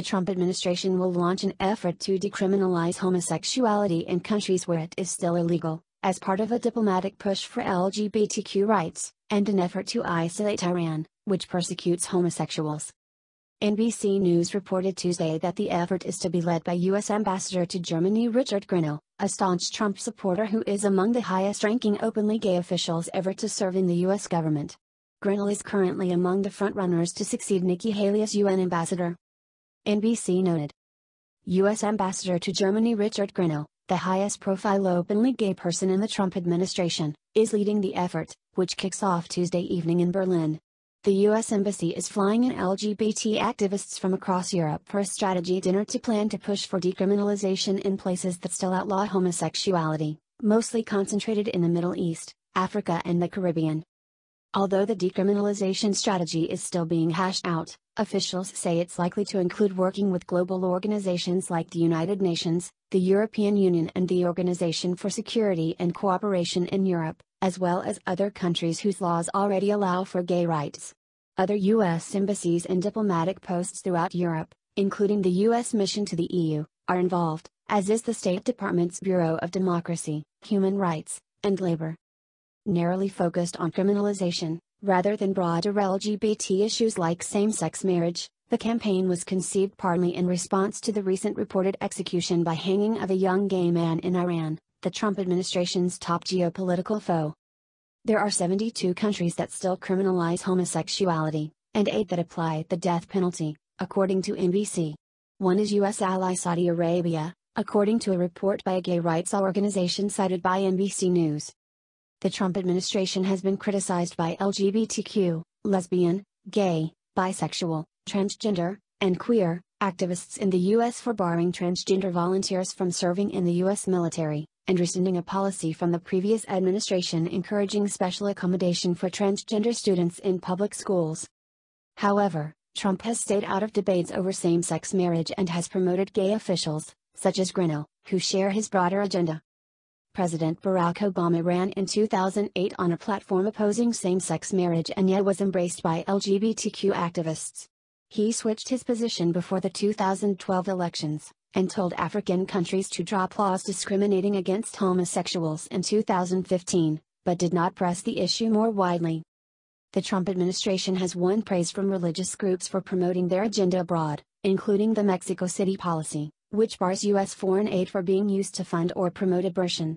The Trump administration will launch an effort to decriminalize homosexuality in countries where it is still illegal, as part of a diplomatic push for LGBTQ rights, and an effort to isolate Iran, which persecutes homosexuals. NBC News reported Tuesday that the effort is to be led by U.S. Ambassador to Germany Richard Grinnell, a staunch Trump supporter who is among the highest-ranking openly gay officials ever to serve in the U.S. government. Grinnell is currently among the frontrunners to succeed Nikki Haley as UN ambassador. NBC noted. U.S. Ambassador to Germany Richard Grinnell, the highest-profile openly gay person in the Trump administration, is leading the effort, which kicks off Tuesday evening in Berlin. The U.S. Embassy is flying in LGBT activists from across Europe for a strategy dinner to plan to push for decriminalization in places that still outlaw homosexuality, mostly concentrated in the Middle East, Africa and the Caribbean. Although the decriminalization strategy is still being hashed out, officials say it's likely to include working with global organizations like the United Nations, the European Union and the Organization for Security and Cooperation in Europe, as well as other countries whose laws already allow for gay rights. Other U.S. embassies and diplomatic posts throughout Europe, including the U.S. mission to the EU, are involved, as is the State Department's Bureau of Democracy, Human Rights, and Labor. Narrowly focused on criminalization, rather than broader LGBT issues like same-sex marriage, the campaign was conceived partly in response to the recent reported execution by hanging of a young gay man in Iran, the Trump administration's top geopolitical foe. There are 72 countries that still criminalize homosexuality, and 8 that apply the death penalty, according to NBC. One is U.S. ally Saudi Arabia, according to a report by a gay rights organization cited by NBC News. The Trump administration has been criticized by LGBTQ, lesbian, gay, bisexual, transgender, and queer activists in the U.S. for barring transgender volunteers from serving in the U.S. military, and rescinding a policy from the previous administration encouraging special accommodation for transgender students in public schools. However, Trump has stayed out of debates over same-sex marriage and has promoted gay officials, such as Grinnell, who share his broader agenda. President Barack Obama ran in 2008 on a platform opposing same-sex marriage and yet was embraced by LGBTQ activists. He switched his position before the 2012 elections, and told African countries to drop laws discriminating against homosexuals in 2015, but did not press the issue more widely. The Trump administration has won praise from religious groups for promoting their agenda abroad, including the Mexico City policy, which bars U.S. foreign aid for being used to fund or promote abortion.